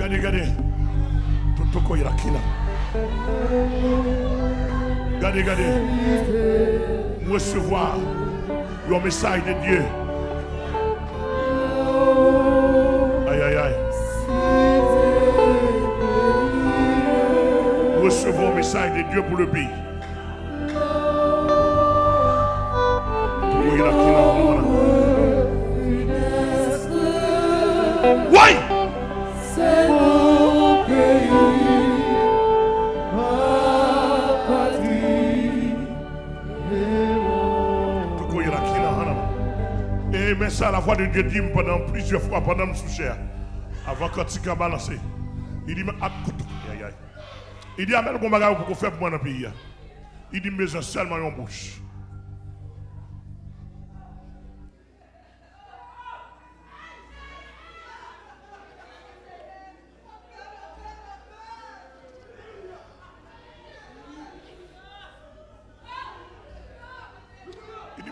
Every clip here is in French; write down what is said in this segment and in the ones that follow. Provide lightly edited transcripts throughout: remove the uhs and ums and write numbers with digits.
Regardez. Tout ce qu'il y a qui là. Regardez. Recevoir le message de Dieu. Aïe. Recevons le message de Dieu pour le pays. Oui! C'est mon pays, ma patrie. Et mais ça, la voix de Dieu dit pendant plusieurs fois, pendant que je suis cher, avant quand tu as balancé, il dit, il dit, amène mon bagage pour faire pour moi dans le pays. Il dit, mais seulement en bouche. Il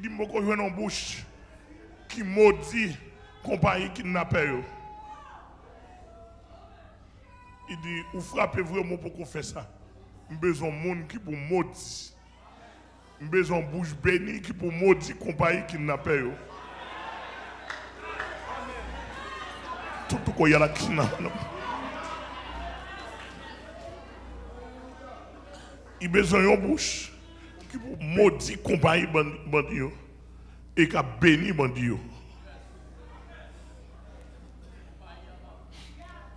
dit, je vais en bouche qui maudit compagnie kidnappée. Il dit, vous frappez vraiment pour qu'on fait ça. J'ai besoin de monde qui pour maudit. J'ai besoin de bouche bénie qui pour maudit compagnie kidnappée. Tout ce qu'il y a là qui n'a pas. Il a besoin de bouche qui pour maudit compagnie bandit et qui a béni bandit.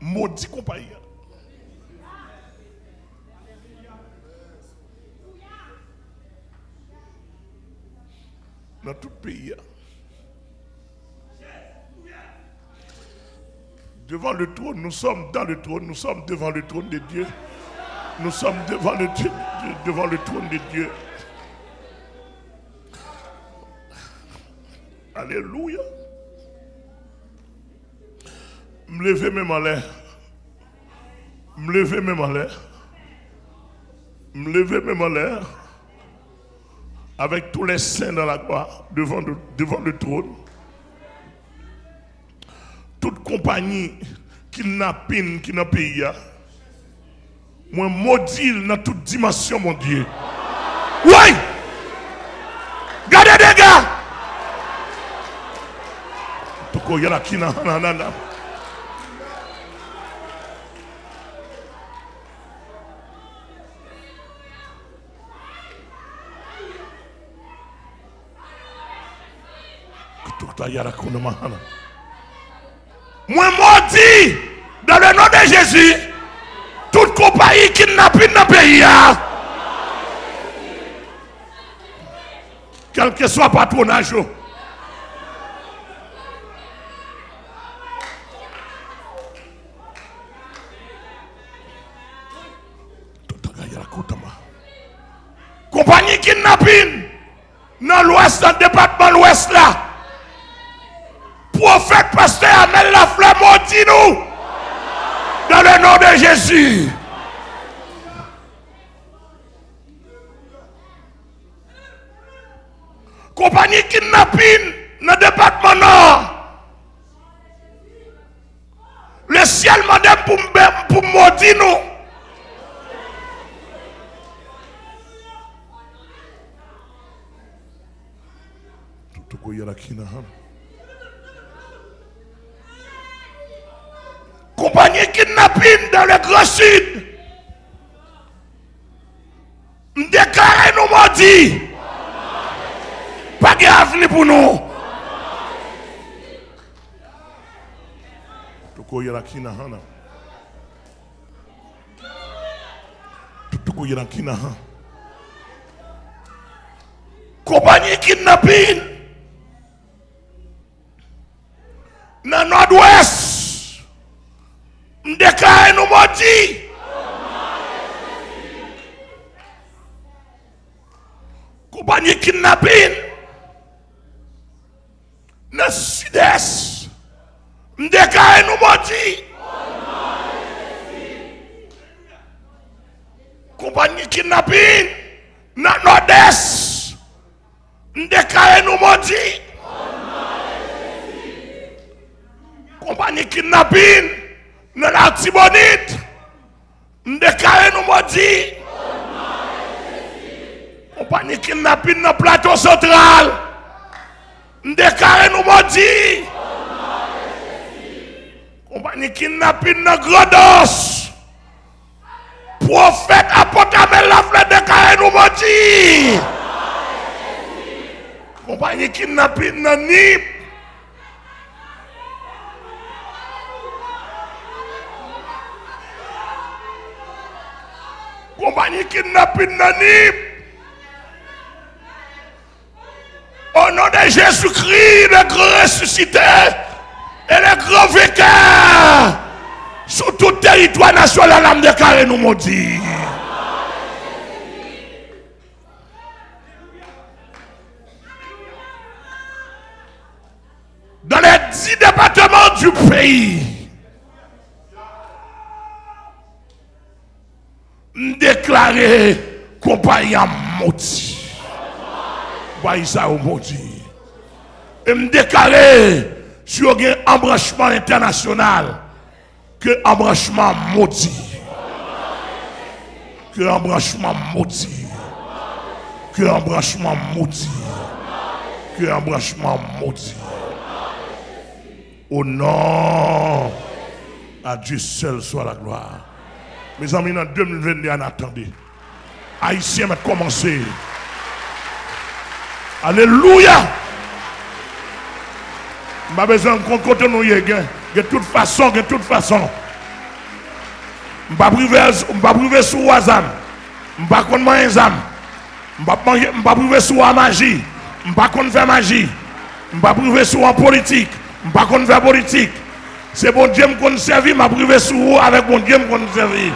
Maudit compagnie. Dans tout pays. Devant le trône, nous sommes dans le trône, nous sommes devant le trône de Dieu. Nous sommes devant le trône de Dieu. Alléluia. Me lever même en l'air. Me lever même en l'air. Me lever même en l'air. Avec tous les saints dans la gloire, devant le trône. Toute compagnie kidnapping qui dans le pays. Moi maudit dans toute dimension, mon Dieu. Oui! Gardez des gars! Toko yala kina nanana. Moi maudit dans le nom de Jésus. Toute compagnie kidnappée dans le pays. Quel que soit le patronage. Compagnie kidnapping dans l'ouest, dans le département de l'ouest là. Prophète pasteur Amel Lafleur maudit nous. Dans le nom de Jésus. Compagnie kidnapping dans le département nord. Le ciel m'a dit pour maudire nous. Compagnie kidnapping dans le Grand Sud. Nous déclarons nous maudits. Pas de avenir pour nous. Compagnie kidnapping dans le nord-ouest. Nous déclarons nous maudits. Compagnie kidnapping dans le sud-est. Nous déclarons nous maudits. Compagnie kidnapping dans le nord-est. Déclarez nous maudits. Compagnie kidnapping dans l'Artibonite. Déclarez nous maudits. Compagnie kidnapping dans le plateau central. Déclarez nous maudits. Compagnie kidnapping dans Grandos. Prophète Apotamel la fleur déclarez nous maudits. Compagnie kidnapping dans Nip. Compagnie kidnapping dans Nip. Au nom de Jésus-Christ, le grand ressuscité et le grand vainqueur, sur tout territoire national, l'âme déclarée nous maudit. Dans les 10 départements du pays, déclaré compagnie maudit. Voyez ça au maudit. Et me déclarer sur un embranchement international que embranchement maudit. Que embranchement maudit. Que embranchement maudit. Que embranchement maudit. Au nom à Dieu seul soit la gloire. Mes amis, en 2021, attendez. Haïtiens va commencer. Alléluia. Je n'ai pas besoin de côté nous de toute façon, de toute façon. Je ne vais pas priver sur WhatsApp. Je ne vais pas priver sur je ne vais pas priver sur la magie. Je ne vais pas faire magie. Je ne vais pas priver sur la politique. Je ne vais pas faire politique. C'est bon Dieu qu'on servir, je vais priver sur vous avec bon Dieu qu'on servir.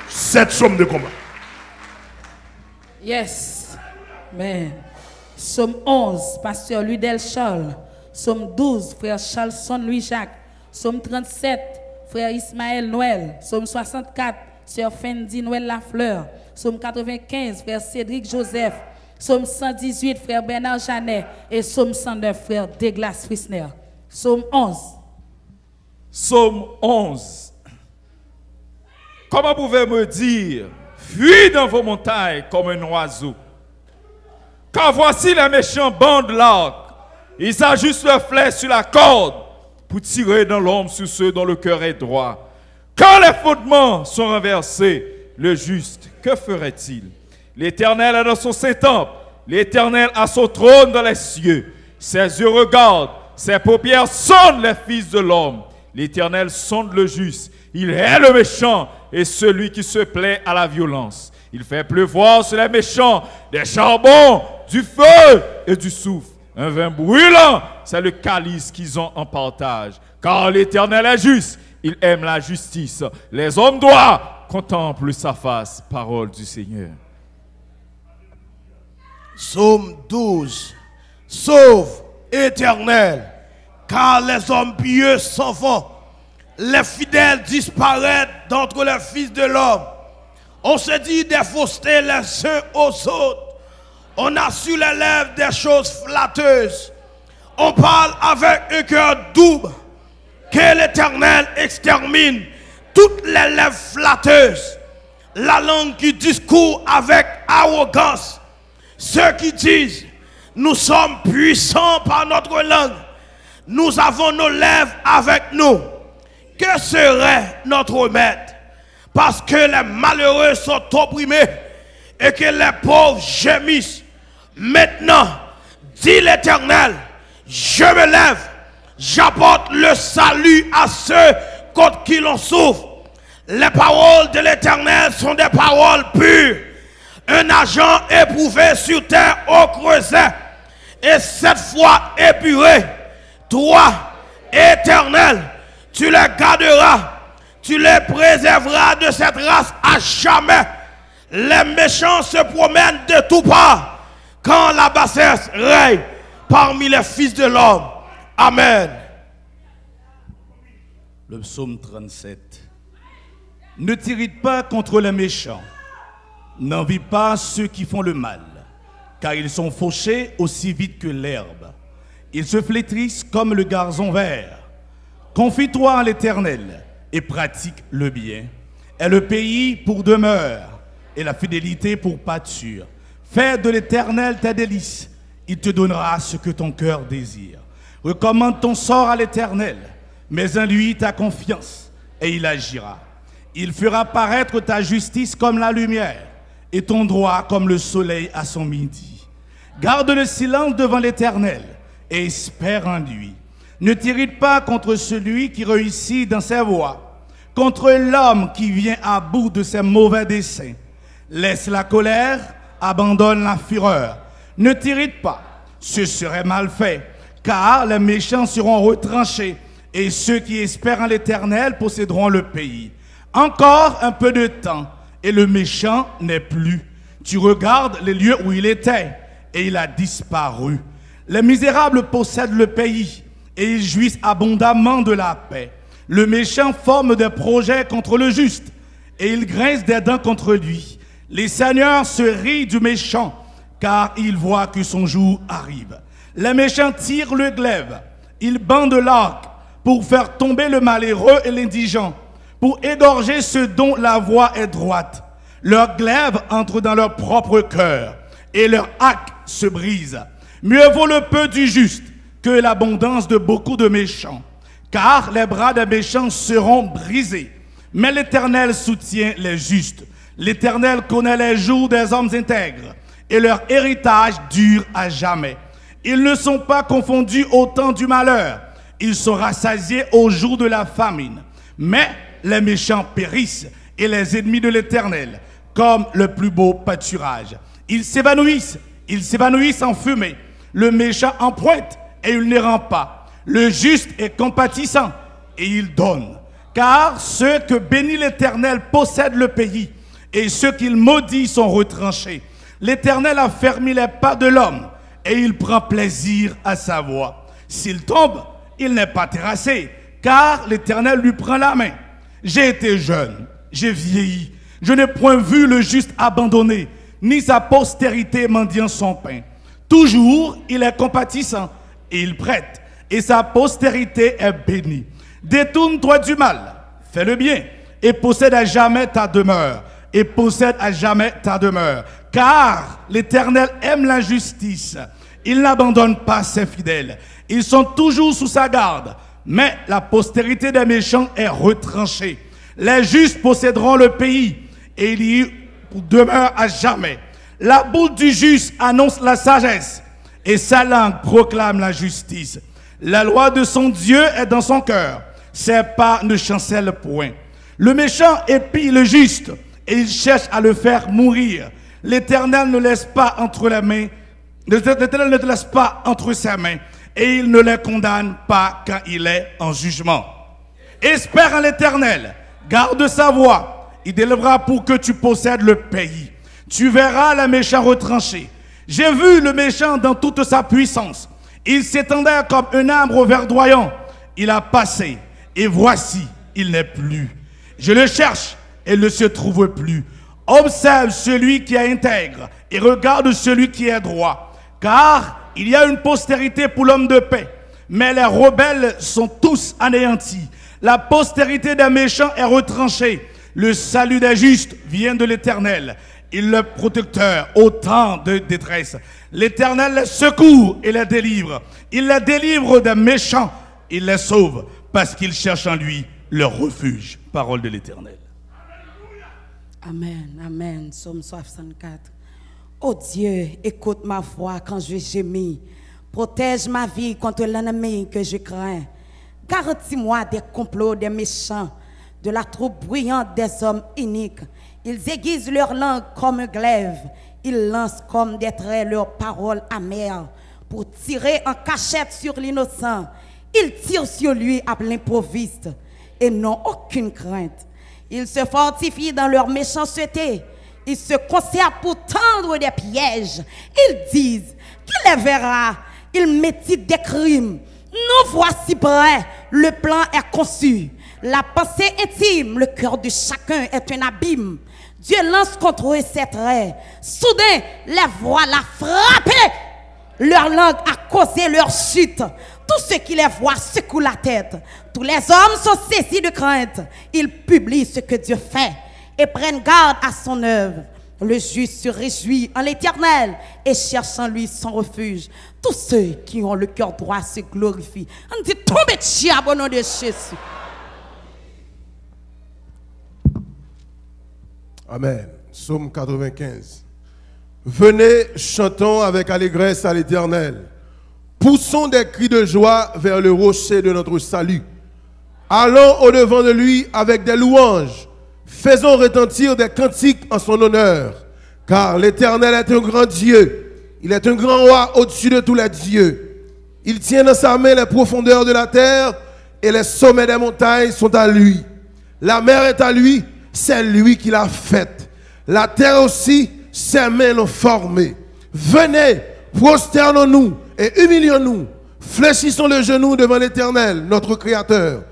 Cette somme de combat. Yes. Amen. Somme 11, pasteur Ludel Charles. Somme 12, frère Charlson Louis-Jacques. Somme 37, frère Ismaël Noël. Somme 64, sœur Fendi Noël Lafleur. Somme 95, frère Cédric Joseph. Somme 118, frère Bernard Janet. Et Somme 109, frère Douglas Frisner. Somme 11. Somme 11. Comment pouvez-vous me dire, fuis dans vos montagnes comme un oiseau? Car voici les méchants bandent l'arc. Ils ajustent leur flèche sur la corde pour tirer dans l'ombre sur ceux dont le cœur est droit. Quand les fondements sont renversés, le juste, que ferait-il? L'Éternel est dans son Saint-Temple. L'Éternel a son trône dans les cieux. Ses yeux regardent, ses paupières sondent les fils de l'homme. L'Éternel sonde le juste. Il hait le méchant et celui qui se plaît à la violence. Il fait pleuvoir sur les méchants des charbons, du feu et du soufre. Un vin brûlant, c'est le calice qu'ils ont en partage. Car l'Éternel est juste, il aime la justice. Les hommes droits contemplent sa face. Parole du Seigneur. Psaume 12. Sauve, Éternel, car les hommes pieux s'en vont. Les fidèles disparaissent d'entre les fils de l'homme. On se dit des faussetés les uns aux autres. On a sur les lèvres des choses flatteuses. On parle avec un cœur double. Que l'Éternel extermine toutes les lèvres flatteuses. La langue qui discourt avec arrogance. Ceux qui disent, nous sommes puissants par notre langue. Nous avons nos lèvres avec nous. Que serait notre maître? Parce que les malheureux sont opprimés et que les pauvres gémissent. Maintenant, dit l'Éternel, je me lève, j'apporte le salut à ceux contre qui l'on souffre. Les paroles de l'Éternel sont des paroles pures. Un agent éprouvé sur terre au creuset et cette fois épuré. Toi, Éternel, tu les garderas, tu les préserveras de cette race à jamais. Les méchants se promènent de tous parts quand la bassesse règne parmi les fils de l'homme. Amen. Le psaume 37. Ne t'irrite pas contre les méchants, N'envie pas ceux qui font le mal, car ils sont fauchés aussi vite que l'herbe. Ils se flétrissent comme le gazon vert. Confie-toi en l'Éternel et pratique le bien. Et le pays pour demeure et la fidélité pour pâture. Fais de l'Éternel tes délices. Il te donnera ce que ton cœur désire. Recommande ton sort à l'Éternel, mets en lui ta confiance et il agira. Il fera paraître ta justice comme la lumière et ton droit comme le soleil à son midi. Garde le silence devant l'Éternel et espère en lui. Ne t'irrite pas contre celui qui réussit dans ses voies, contre l'homme qui vient à bout de ses mauvais desseins. Laisse la colère, abandonne la fureur. Ne t'irrite pas, ce serait mal fait, car les méchants seront retranchés et ceux qui espèrent en l'Éternel posséderont le pays. Encore un peu de temps et le méchant n'est plus. Tu regardes les lieux où il était et il a disparu. Les misérables possèdent le pays et ils jouissent abondamment de la paix. Le méchant forme des projets contre le juste et il grince des dents contre lui. Les seigneurs se rient du méchant car ils voient que son jour arrive. Les méchants tirent le glaive, ils bandent l'arc pour faire tomber le malheureux et l'indigent, pour égorger ceux dont la voie est droite. Leur glaive entre dans leur propre cœur et leur arc se brise. Mieux vaut le peu du juste que l'abondance de beaucoup de méchants, car les bras des méchants seront brisés. Mais l'Éternel soutient les justes. L'Éternel connaît les jours des hommes intègres et leur héritage dure à jamais. Ils ne sont pas confondus au temps du malheur. Ils sont rassasiés au jour de la famine. Mais les méchants périssent et les ennemis de l'Éternel comme le plus beau pâturage. Ils s'évanouissent en fumée. Le méchant emprunte et il ne rend pas. Le juste est compatissant et il donne. Car ceux que bénit l'Éternel possèdent le pays et ceux qu'il maudit sont retranchés. L'Éternel a fermé les pas de l'homme et il prend plaisir à sa voix. S'il tombe, il n'est pas terrassé, car l'Éternel lui prend la main. J'ai été jeune, j'ai vieilli, je n'ai point vu le juste abandonné, ni sa postérité mendiant son pain. Toujours, il est compatissant et il prête, et sa postérité est bénie. Détourne-toi du mal, fais le bien, et possède à jamais ta demeure, et possède à jamais ta demeure. Car l'Éternel aime la justice, il n'abandonne pas ses fidèles. Ils sont toujours sous sa garde, mais la postérité des méchants est retranchée. Les justes posséderont le pays, et il y demeure à jamais. La bouche du juste annonce la sagesse, et sa langue proclame la justice. La loi de son Dieu est dans son cœur, ses pas ne chancellent point. Le méchant épie le juste, et il cherche à le faire mourir. L'Éternel ne laisse pas entre les mains, l'Éternel ne te laisse pas entre ses mains, et il ne les condamne pas quand il est en jugement. Espère en l'Éternel, garde sa voie, il délèvera pour que tu possèdes le pays. Tu verras le méchant retranché. J'ai vu le méchant dans toute sa puissance. Il s'étendait comme un arbre verdoyant. Il a passé, et voici, il n'est plus. Je le cherche, et ne se trouve plus. Observe celui qui est intègre, et regarde celui qui est droit. Car il y a une postérité pour l'homme de paix, mais les rebelles sont tous anéantis. La postérité des méchants est retranchée. Le salut des justes vient de l'Éternel. Il est le protecteur au temps de détresse. L'Éternel les secourt et les délivre. Il les délivre des méchants. Il les sauve parce qu'ils cherchent en lui leur refuge. Parole de l'Éternel. Amen, amen. Psaume 64. Oh Dieu, écoute ma voix quand je gémis. Protège ma vie contre l'ennemi que je crains. Garantis-moi des complots des méchants, de la troupe bruyante des hommes iniques. Ils aiguisent leur langue comme un glaive. Ils lancent comme des traits leurs paroles amères pour tirer en cachette sur l'innocent. Ils tirent sur lui à l'improviste et n'ont aucune crainte. Ils se fortifient dans leur méchanceté. Ils se conservent pour tendre des pièges. Ils disent qu'il les verra. Ils méditent des crimes. Nous voici prêts. Le plan est conçu. La pensée intime, le cœur de chacun est un abîme. Dieu lance contre eux ses traits. Soudain, les voix l'a frappé. Leur langue a causé leur chute. Tous ceux qui les voient secouent la tête. Tous les hommes sont saisis de crainte. Ils publient ce que Dieu fait et prennent garde à son œuvre. Le juste se réjouit en l'Éternel et cherche en lui son refuge. Tous ceux qui ont le cœur droit se glorifient. On dit tombez de chien au nom de Jésus. Amen. Psaume 95. Venez, chantons avec allégresse à l'Éternel. Poussons des cris de joie vers le rocher de notre salut. Allons au-devant de lui avec des louanges. Faisons retentir des cantiques en son honneur. Car l'Éternel est un grand Dieu. Il est un grand roi au-dessus de tous les dieux. Il tient dans sa main les profondeurs de la terre et les sommets des montagnes sont à lui. La mer est à lui, c'est lui qui l'a faite. La terre aussi, ses mains l'ont formée. Venez, prosternons-nous et humilions-nous. Fléchissons le genou devant l'Éternel, notre Créateur.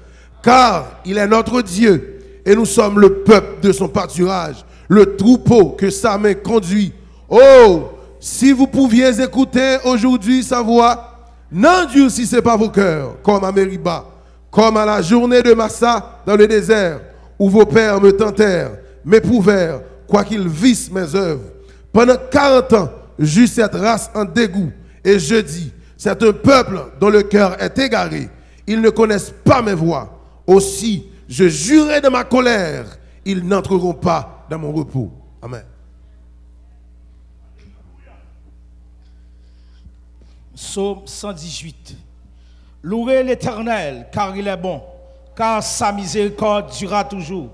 Car il est notre Dieu et nous sommes le peuple de son pâturage, le troupeau que sa main conduit. Oh, si vous pouviez écouter aujourd'hui sa voix, n'endurcissez pas vos cœurs, comme à Mériba, comme à la journée de Massa dans le désert, où vos pères me tentèrent, m'éprouvèrent, quoiqu'ils vissent mes œuvres. Pendant 40 ans, j'eus cette race en dégoût, et je dis, c'est un peuple dont le cœur est égaré. Ils ne connaissent pas mes voies. Aussi, je jurai de ma colère, ils n'entreront pas dans mon repos. Amen. Psaume 118. Louez l'Éternel, car il est bon, car sa miséricorde durera toujours.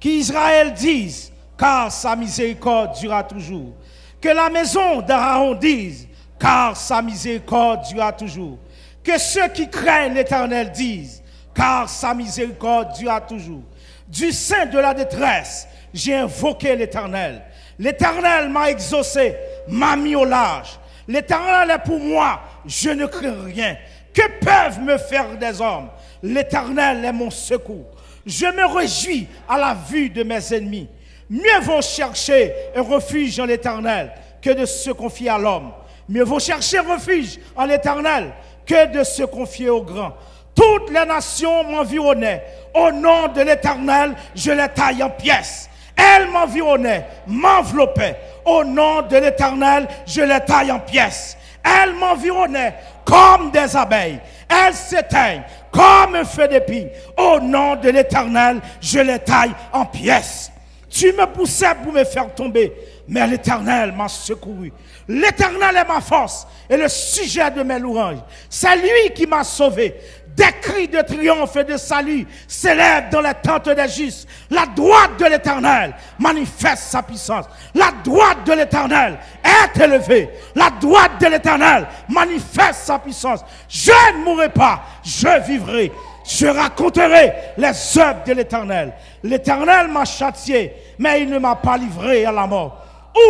Qu'Israël dise, car sa miséricorde durera toujours. Que la maison d'Aaron dise, car sa miséricorde durera toujours. Que ceux qui craignent l'Éternel disent, car sa miséricorde durera toujours. Du sein de la détresse, j'ai invoqué l'Éternel. L'Éternel m'a exaucé, m'a mis au large. L'Éternel est pour moi, je ne crains rien. Que peuvent me faire des hommes? L'Éternel est mon secours. Je me réjouis à la vue de mes ennemis. Mieux vaut chercher un refuge en l'Éternel que de se confier à l'homme. Mieux vaut chercher refuge en l'Éternel que de se confier aux grands. Toutes les nations m'environnaient. Au nom de l'Éternel, je les taille en pièces. Elles m'environnaient, m'enveloppaient. Au nom de l'Éternel, je les taille en pièces. Elles m'environnaient comme des abeilles. Elles s'éteignent comme un feu d'épine. Au nom de l'Éternel, je les taille en pièces. Tu me poussais pour me faire tomber, mais l'Éternel m'a secouru. L'Éternel est ma force et le sujet de mes louanges. C'est lui qui m'a sauvé. Des cris de triomphe et de salut s'élèvent dans les tentes des justes. La droite de l'Éternel manifeste sa puissance. La droite de l'Éternel est élevée. La droite de l'Éternel manifeste sa puissance. Je ne mourrai pas, je vivrai. Je raconterai les œuvres de l'Éternel. L'Éternel m'a châtié, mais il ne m'a pas livré à la mort.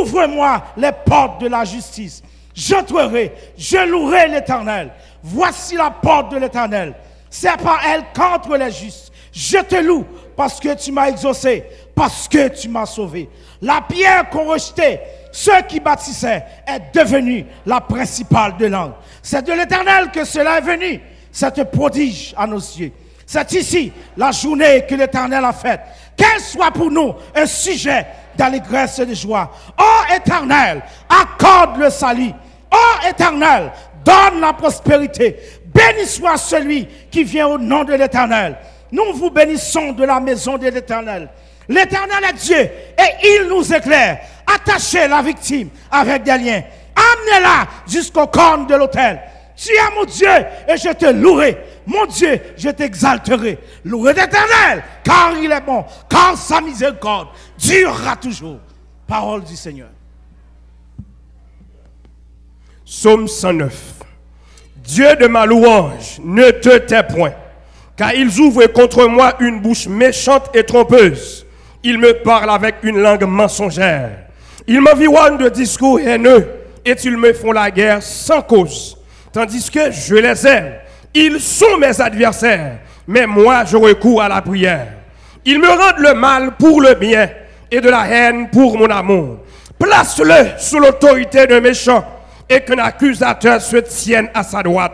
Ouvre-moi les portes de la justice. J'entrerai, je louerai l'Éternel. Voici la porte de l'Éternel. C'est par elle qu'entrent les justes. Je te loue parce que tu m'as exaucé, parce que tu m'as sauvé. La pierre qu'ont rejetée ceux qui bâtissaient est devenue la principale de langue. C'est de l'Éternel que cela est venu. C'est prodige à nos yeux. C'est ici la journée que l'Éternel a faite. Qu'elle soit pour nous un sujet d'allégresse et de joie. Ô Éternel, accorde le salut. Ô Éternel, donne la prospérité. Béni soit celui qui vient au nom de l'Éternel. Nous vous bénissons de la maison de l'Éternel. L'Éternel est Dieu et il nous éclaire. Attachez la victime avec des liens. Amenez-la jusqu'au corne de l'autel. Tu es mon Dieu et je te louerai. Mon Dieu, je t'exalterai. Louez l'Éternel, car il est bon, car sa miséricorde durera toujours. Parole du Seigneur. Psaume 109. Dieu de ma louange, ne te tais point, car ils ouvrent contre moi une bouche méchante et trompeuse. Ils me parlent avec une langue mensongère. Ils m'environnent de discours haineux et ils me font la guerre sans cause. Tandis que je les aime, ils sont mes adversaires, mais moi je recours à la prière. Ils me rendent le mal pour le bien et de la haine pour mon amour. Place-le sous l'autorité d'un méchant et qu'un accusateur se tienne à sa droite.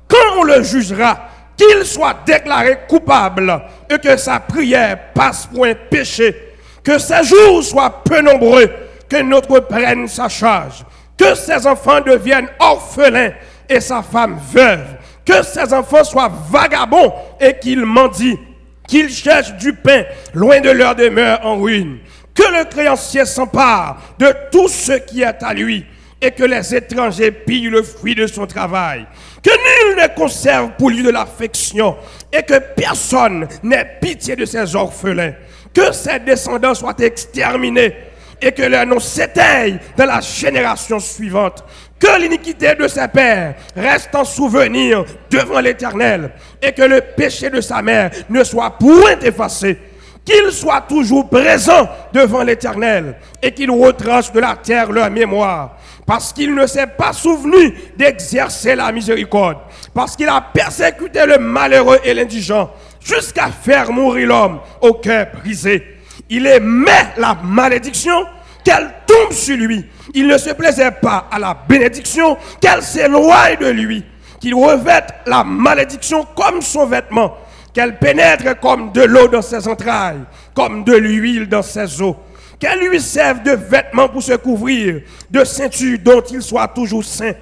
Quand on le jugera, qu'il soit déclaré coupable et que sa prière passe pour un péché. Que ses jours soient peu nombreux, que notre prenne sa charge. Que ses enfants deviennent orphelins et sa femme veuve. Que ses enfants soient vagabonds et qu'ils mendient. Qu'ils cherchent du pain loin de leur demeure en ruine. Que le créancier s'empare de tout ce qui est à lui et que les étrangers pillent le fruit de son travail. Que nul ne conserve pour lui de l'affection et que personne n'ait pitié de ses orphelins. Que ses descendants soient exterminés et que leur nom s'éteigne dans la génération suivante. Que l'iniquité de ses pères reste en souvenir devant l'Éternel et que le péché de sa mère ne soit point effacé. Qu'il soit toujours présent devant l'Éternel et qu'il retranche de la terre leur mémoire. Parce qu'il ne s'est pas souvenu d'exercer la miséricorde. Parce qu'il a persécuté le malheureux et l'indigent jusqu'à faire mourir l'homme au cœur brisé. Il aimait la malédiction, qu'elle tombe sur lui. Il ne se plaisait pas à la bénédiction, qu'elle s'éloigne de lui. Qu'il revête la malédiction comme son vêtement, qu'elle pénètre comme de l'eau dans ses entrailles, comme de l'huile dans ses os. Qu'elle lui serve de vêtements pour se couvrir, de ceinture dont il soit toujours saint.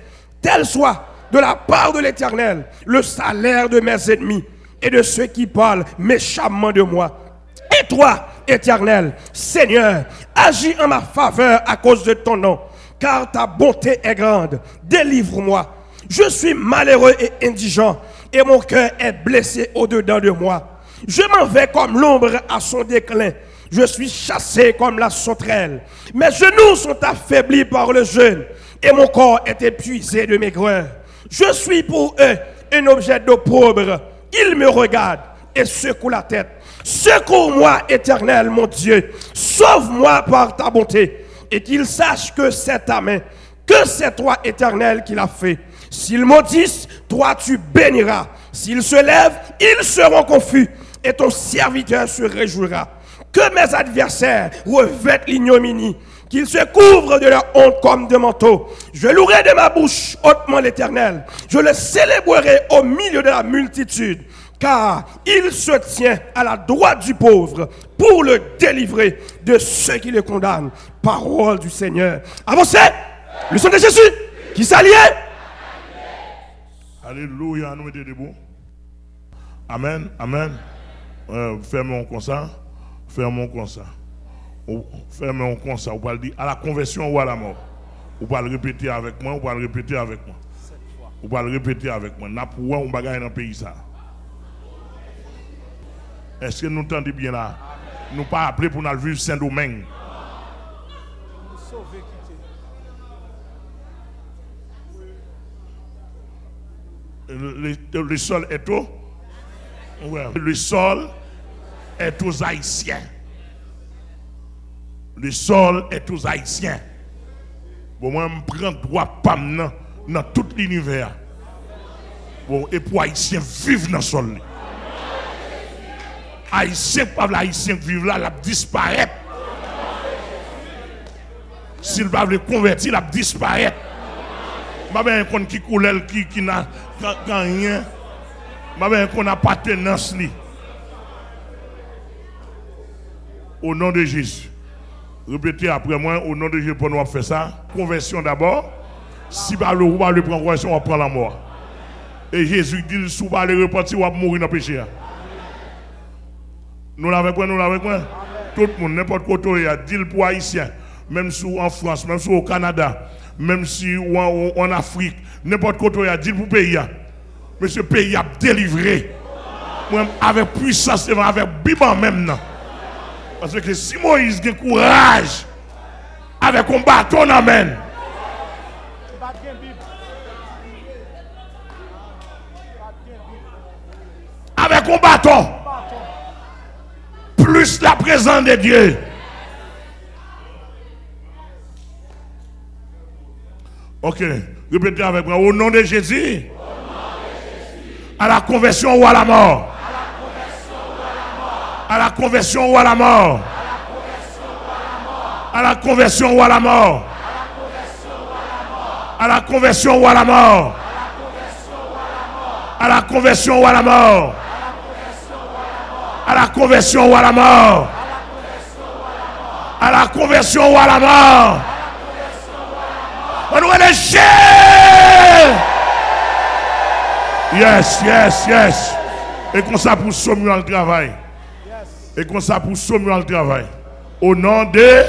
Tel soit de la part de l'Éternel le salaire de mes ennemis et de ceux qui parlent méchamment de moi. Et toi, Éternel, Seigneur, agis en ma faveur à cause de ton nom, car ta bonté est grande. Délivre-moi. Je suis malheureux et indigent, et mon cœur est blessé au-dedans de moi. Je m'en vais comme l'ombre à son déclin. Je suis chassé comme la sauterelle. Mes genoux sont affaiblis par le jeûne, et mon corps est épuisé de maigreur. Je suis pour eux un objet d'opprobre. Ils me regardent et secouent la tête. Secours-moi, Éternel, mon Dieu. Sauve-moi par ta bonté, et qu'ils sachent que c'est ta main, que c'est toi, Éternel, qui l'a fait. S'ils maudissent, toi tu béniras. S'ils se lèvent, ils seront confus, et ton serviteur se réjouira. Que mes adversaires revêtent l'ignominie, qu'ils se couvrent de leur honte comme de manteau. Je louerai de ma bouche hautement l'Éternel. Je le célébrerai au milieu de la multitude, car il se tient à la droite du pauvre pour le délivrer de ceux qui le condamnent. Parole du Seigneur. Avancez, le sang de Jésus qui s'allie. Alléluia, nous mettons debout. Amen, amen. Fermons comme ça. Fermons comme ça. Fermons comme ça. On va le dire à la conversion ou à la mort. On va le répéter avec moi. On va le répéter avec moi. On va le répéter avec moi. N'a pas on bagaille dans le pays ça. Est-ce que nous entendons bien là? Nous pas appelés pour nous vivre Saint-Domingue. Le sol est au? Ouais. Le sol est aux Haïtiens. Le sol est aux Haïtiens. Bon, moi, je prends droit pam dans tout l'univers. Bon, et pour Haïtiens vivre dans le sol. Haïtiens, pas l'Haïtien qui vivent là, il disparaît. S'il va le convertir, il disparaît. Je ne sais pas qui coule, qui n'a rien. Je ne sais pas qu'on a appartenance. Au nom de Jésus. Répétez après moi, au nom de Jésus, pour nous faire ça. Conversion d'abord. Si vous le prendre conversion, on va prendre la mort. Et Jésus dit, si vous le repentir, on va mourir dans le péché. Nous l'avons pris, nous l'avons pris. Tout le monde, n'importe quoi, il y a dit pour Haïtiens, même si en France, même si au Canada, même si en Afrique, n'importe quoi, il y a dit pour le pays. Mais ce pays a délivré. Avec puissance, avec biban même. Non. Parce que si Moïse a courage, avec un bâton, amen. Avec un bâton. Plus la présence de Dieu. Ok, répétez avec moi. Au nom de Jésus. À la conversion ou à la mort. À la conversion ou à la mort. À la conversion ou à la mort. À la conversion ou à la mort. À la conversion ou à la mort. À la conversion ou à la mort. À la conversion ou à la mort. On doit les chier. Yes, yes, yes. Et comme ça pour sommer le travail. Et comme ça pour sommer le travail. Au nom de